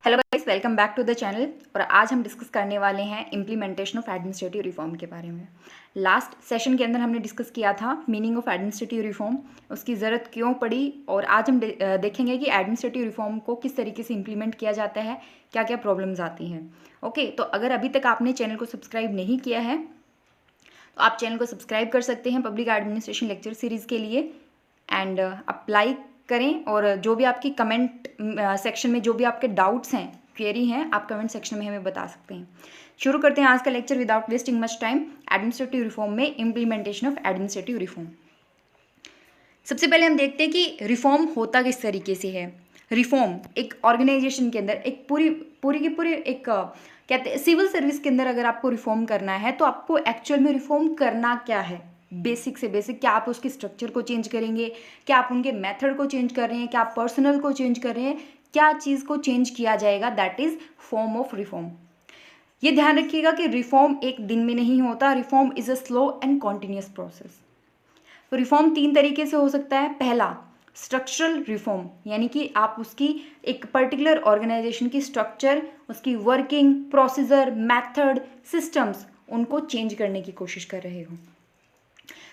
Hello guys, welcome back to the channel. और आज हम डिस्कस करने वाले हैं इम्प्लीमेंटेशन ऑफ एडमिनिस्ट्रेटिव रिफॉर्म के बारे में। लास्ट सेशन के अंदर हमने डिस्कस किया था मीनिंग ऑफ एडमिनिस्ट्रेटिव रिफॉर्म, उसकी ज़रूरत क्यों पड़ी, और आज हम देखेंगे कि एडमिनिस्ट्रेटिव रिफॉर्म को किस तरीके से इम्प्लीमेंट किया जाता है, क्या क्या प्रॉब्लम्स आती हैं। ओके, तो अगर अभी तक आपने चैनल को सब्सक्राइब नहीं किया है तो आप चैनल को सब्सक्राइब कर सकते हैं पब्लिक एडमिनिस्ट्रेशन लेक्चर सीरीज़ के लिए, एंड अप्लाई करें। और जो भी आपकी कमेंट सेक्शन में जो भी आपके डाउट्स हैं, क्वेरी हैं, आप कमेंट सेक्शन में हमें बता सकते हैं। शुरू करते हैं आज का lecture without wasting much time. Administrative reform में इम्प्लीमेंटेशन ऑफ एडमिनिस्ट्रेटिव रिफॉर्म। सबसे पहले हम देखते हैं कि रिफॉर्म होता किस तरीके से है। रिफॉर्म एक ऑर्गेनाइजेशन के अंदर एक पूरी एक कहते हैं सिविल सर्विस के अंदर अगर आपको रिफॉर्म करना है तो आपको एक्चुअल में रिफॉर्म करना क्या है। बेसिक से बेसिक, क्या आप उसके स्ट्रक्चर को चेंज करेंगे, क्या आप उनके मेथड को चेंज कर रहे हैं, क्या आप पर्सनल को चेंज कर रहे हैं, क्या चीज़ को चेंज किया जाएगा, that is form of reform. ये ध्यान रखिएगा कि रिफॉर्म एक दिन में नहीं होता, reform is a slow and continuous process. तो रिफॉर्म तीन तरीके से हो सकता है। पहला, स्ट्रक्चरल रिफॉर्म, यानी कि आप उसकी एक पर्टिकुलर ऑर्गेनाइजेशन की स्ट्रक्चर, उसकी वर्किंग, प्रोसीजर, मेथड, सिस्टम्स, उनको चेंज करने की कोशिश कर रहे हो।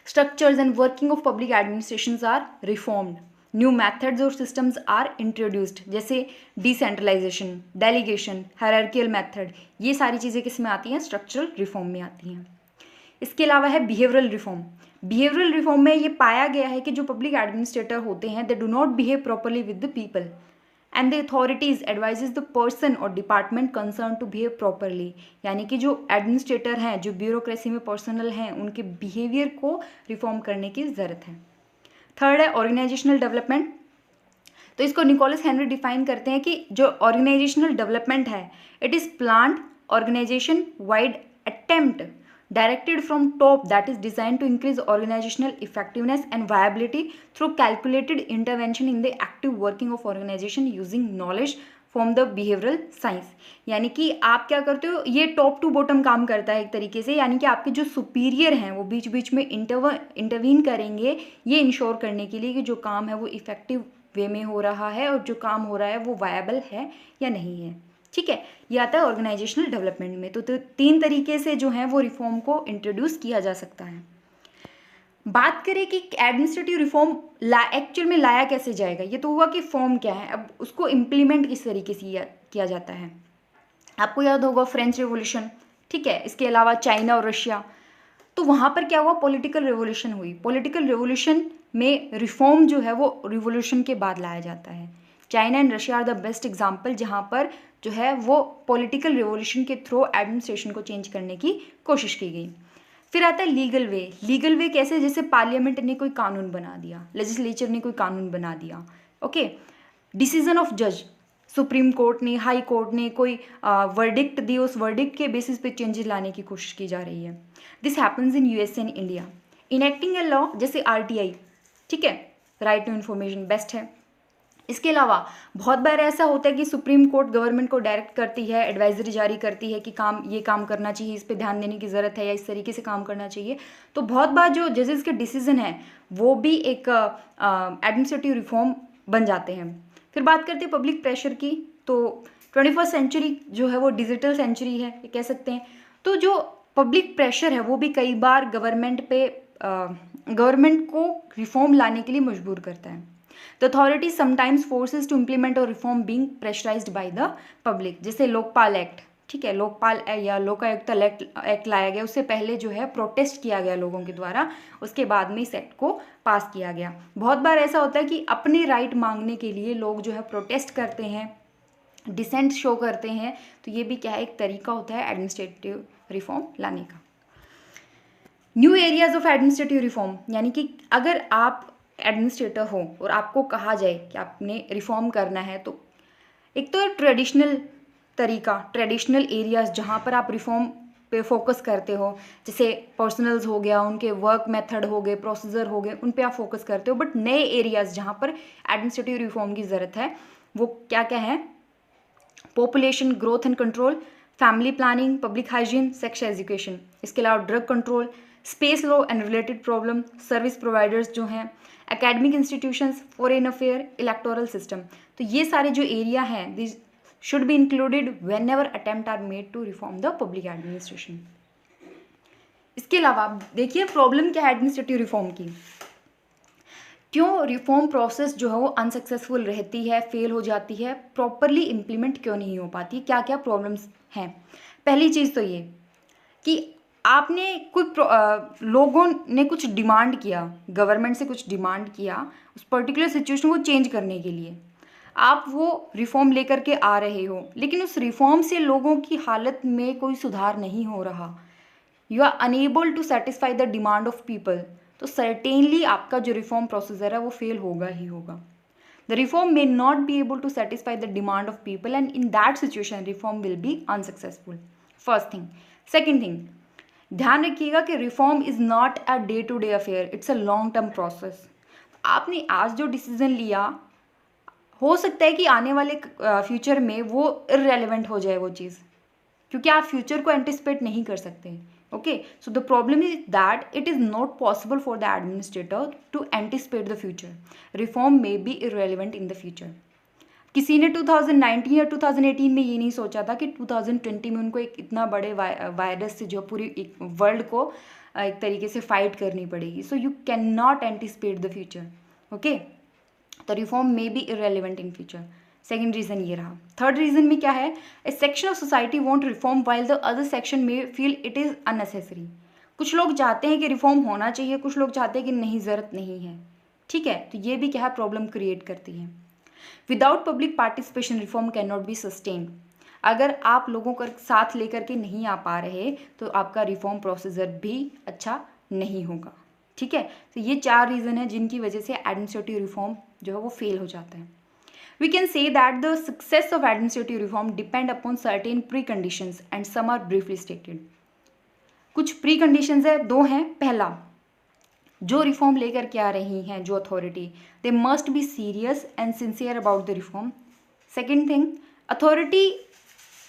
Structures and working of public administrations are reformed. New methods और systems are introduced, जैसे decentralization, delegation, hierarchical method, ये सारी चीज़ें किस में आती हैं? स्ट्रक्चरल रिफॉर्म में आती हैं। इसके अलावा है बिहेवियरल रिफॉर्म। बिहेवियरल रिफॉर्म में ये पाया गया है कि जो पब्लिक एडमिनिस्ट्रेटर होते हैं, they do not behave properly with the people and the authorities advises the person और department concern to behave properly. यानी कि जो एडमिनिस्ट्रेटर हैं, जो ब्यूरोक्रेसी में पर्सनल हैं, उनके बिहेवियर को रिफॉर्म करने की ज़रूरत है। थर्ड है ऑर्गेनाइजेशनल डेवलपमेंट। तो इसको निकोलस हेनरी डिफाइन करते हैं कि जो ऑर्गेनाइजेशनल डेवलपमेंट है, it is planned organisation wide attempt directed from top that is designed to increase organizational effectiveness and viability through calculated intervention in the active working of organization using knowledge from the behavioral science। यानी कि आप क्या करते हो, ये top to bottom काम करता है एक तरीके से। यानी कि आपके जो सुपीरियर हैं वो बीच बीच में इंटरवीन करेंगे ये इंश्योर करने के लिए कि जो काम है वो इफेक्टिव वे में हो रहा है और जो काम हो रहा है वो वायबल है या नहीं है। ठीक है, ये आता है ऑर्गेनाइजेशनल डेवलपमेंट में। तो तीन तरीके से जो है वो रिफॉर्म को इंट्रोड्यूस किया जा सकता है। बात करें कि एडमिनिस्ट्रेटिव रिफॉर्म एक्चुअल में लाया कैसे जाएगा, ये तो हुआ कि फॉर्म क्या है, अब उसको इम्प्लीमेंट किस तरीके से किया जाता है। आपको याद होगा फ्रेंच रेवोल्यूशन, ठीक है, इसके अलावा चाइना और रशिया। तो वहाँ पर क्या हुआ, पॉलिटिकल रेवोल्यूशन हुई। पॉलिटिकल रेवोल्यूशन में रिफॉर्म जो है वो रिवोल्यूशन के बाद लाया जाता है। China and Russia are the best example जहाँ पर जो है वो पॉलिटिकल रिवोल्यूशन के थ्रू एडमिनिस्ट्रेशन को चेंज करने की कोशिश की गई। फिर आता है लीगल वे। लीगल वे कैसे, जैसे पार्लियामेंट ने कोई कानून बना दिया, लेजिस्लेचर ने कोई कानून बना दिया। ओके, डिसीजन ऑफ जज, सुप्रीम कोर्ट ने, हाई कोर्ट ने कोई वर्डिक्ट दी, उस वर्डिक्ट के बेसिस पे चेंजेस लाने की कोशिश की जा रही है। This happens in US and India. Enacting a law, जैसे आरटीआई, ठीक है, राइट टू इन्फॉर्मेशन बेस्ट है। इसके अलावा बहुत बार ऐसा होता है कि सुप्रीम कोर्ट गवर्नमेंट को डायरेक्ट करती है, एडवाइजरी जारी करती है कि ये काम करना चाहिए, इस पे ध्यान देने की ज़रूरत है या इस तरीके से काम करना चाहिए। तो बहुत बार जो जजेस के डिसीजन है वो भी एक एडमिनिस्ट्रेटिव रिफॉर्म बन जाते हैं। फिर बात करते हैं पब्लिक प्रेशर की। तो 21st सेंचुरी जो है वो डिजिटल सेंचुरी है, ये कह सकते हैं। तो जो पब्लिक प्रेशर है वो भी कई बार गवर्नमेंट को रिफॉर्म लाने के लिए मजबूर करता है। The authority sometimes forces to implement a reform being pressurized by the public, जैसे लोकपाल एक्ट, ठीक है, लोकपाल या लोकायुक्त एक्ट लाया गया, उससे पहले जो है प्रोटेस्ट किया गया लोगों के द्वारा, उसके बाद में इस एक्ट को पास किया गया। बहुत बार ऐसा होता है कि अपने राइट मांगने के लिए लोग जो है प्रोटेस्ट करते हैं, डिसेंट शो करते हैं। तो ये भी क्या है, एक तरीका होता है एडमिनिस्ट्रेटिव रिफॉर्म लाने का। New areas of administrative reform, यानी कि अगर आप एडमिनिस्ट्रेटर हो और आपको कहा जाए कि आपने रिफॉर्म करना है, तो एक तो ट्रेडिशनल तरीका, ट्रेडिशनल एरियाज जहाँ पर आप रिफॉर्म पे फोकस करते हो, जैसे पर्सनल्स हो गया, उनके वर्क मेथड हो गए, प्रोसीजर हो गए, उन पे आप फोकस करते हो। बट नए एरियाज जहाँ पर एडमिनिस्ट्रेटिव रिफॉर्म की ज़रूरत है वो क्या क्या है, population growth and control, family planning, public hygiene, sex education. इसके अलावा drug control, space law and related problem, service providers जो हैं, academic institutions, foreign affair, electoral system. तो ये सारे जो एरिया हैं, should be included whenever attempt are made to reform the public administration. इसके अलावा देखिए प्रॉब्लम क्या है एडमिनिस्ट्रेटिव रिफॉर्म की, क्यों रिफॉर्म प्रोसेस जो है वो अनसक्सेसफुल रहती है, फेल हो जाती है, प्रॉपरली इम्प्लीमेंट क्यों नहीं हो पाती, क्या क्या प्रॉब्लम्स हैं। पहली चीज़ तो ये कि आपने लोगों ने कुछ डिमांड किया, गवर्नमेंट से कुछ डिमांड किया उस पर्टिकुलर सिचुएशन को चेंज करने के लिए, आप वो रिफॉर्म लेकर के आ रहे हो, लेकिन उस रिफॉर्म से लोगों की हालत में कोई सुधार नहीं हो रहा, you are unable to satisfy the demand of people, तो सर्टेनली आपका जो रिफॉर्म प्रोसीजर है वो फेल होगा ही होगा। The reform may not be able to satisfy the demand of people and in that situation reform will be unsuccessful, first thing. Second thing, ध्यान रखिएगा कि reform is not a day to day affair, it's a long term process. आपने आज जो decision लिया हो सकता है कि आने वाले फ्यूचर में वो इररेलेवेंट हो जाए वो चीज़, क्योंकि आप फ्यूचर को एंटिसिपेट नहीं कर सकते। Okay, so the problem is that it is not possible for the administrator to anticipate the future, reform may be irrelevant in the future. किसी ने 2019 या 2018 में ये नहीं सोचा था कि 2020 में उनको एक इतना बड़े वायरस से जो पूरी एक वर्ल्ड को एक तरीके से फाइट करनी पड़ेगी। So you can not anticipate the future. Okay, तो reform may be irrelevant in future. Second reason ये रहा। थर्ड रीज़न में क्या है, a section of society want reform while the other section may feel it is unnecessary. कुछ लोग चाहते हैं कि रिफॉर्म होना चाहिए, कुछ लोग चाहते हैं कि नहीं, ज़रूरत नहीं है। ठीक है, तो ये भी क्या है, प्रॉब्लम क्रिएट करती है। Without public participation reform can not be sustain. अगर आप लोगों को साथ लेकर के नहीं आ पा रहे तो आपका रिफॉर्म प्रोसीजर भी अच्छा नहीं होगा। ठीक है, तो ये 4 रीज़न है जिनकी वजह से एडमिनिस्ट्रेटिव रिफॉर्म जो है वो फेल हो जाता है। We can say that the success of administrative reform depend upon certain preconditions and some are briefly stated. कुछ preconditions है, 2 हैं। पहला, जो रिफॉर्म लेकर के आ रही हैं जो authority, they must be serious and sincere about the reform. Second thing, authority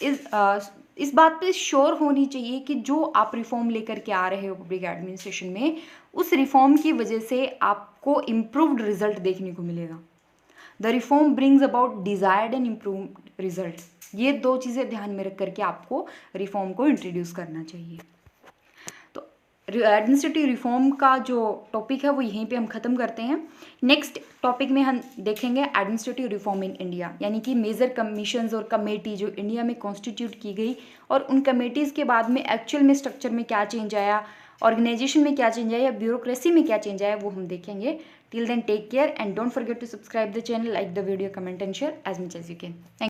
इस बात पे श्योर होनी चाहिए कि जो आप रिफॉर्म लेकर के आ रहे हो पब्लिक एडमिनिस्ट्रेशन में, उस रिफॉर्म की वजह से आपको इम्प्रूव्ड रिजल्ट देखने को मिलेगा। The reform brings about desired and improved result. ये 2 चीज़ें ध्यान में रख करके आपको रिफॉर्म को इंट्रोड्यूस करना चाहिए। तो एडमिनिस्ट्रेटिव रिफॉर्म का जो टॉपिक है वो यहीं पे हम ख़त्म करते हैं। नेक्स्ट टॉपिक में हम देखेंगे एडमिनिस्ट्रेटिव रिफॉर्म इन इंडिया, यानी कि मेजर कमीशंस और कमेटी जो इंडिया में कॉन्स्टिट्यूट की गई और उन कमेटीज़ के बाद में एक्चुअल में स्ट्रक्चर में क्या चेंज आया, ऑर्गेनाइजेशन में क्या चेंज आया या ब्यूरोक्रेसी में क्या चेंज आया, वो हम देखेंगे। Till then, take care and don't forget to subscribe the channel, like the video, comment and share as much as you can. Thank you.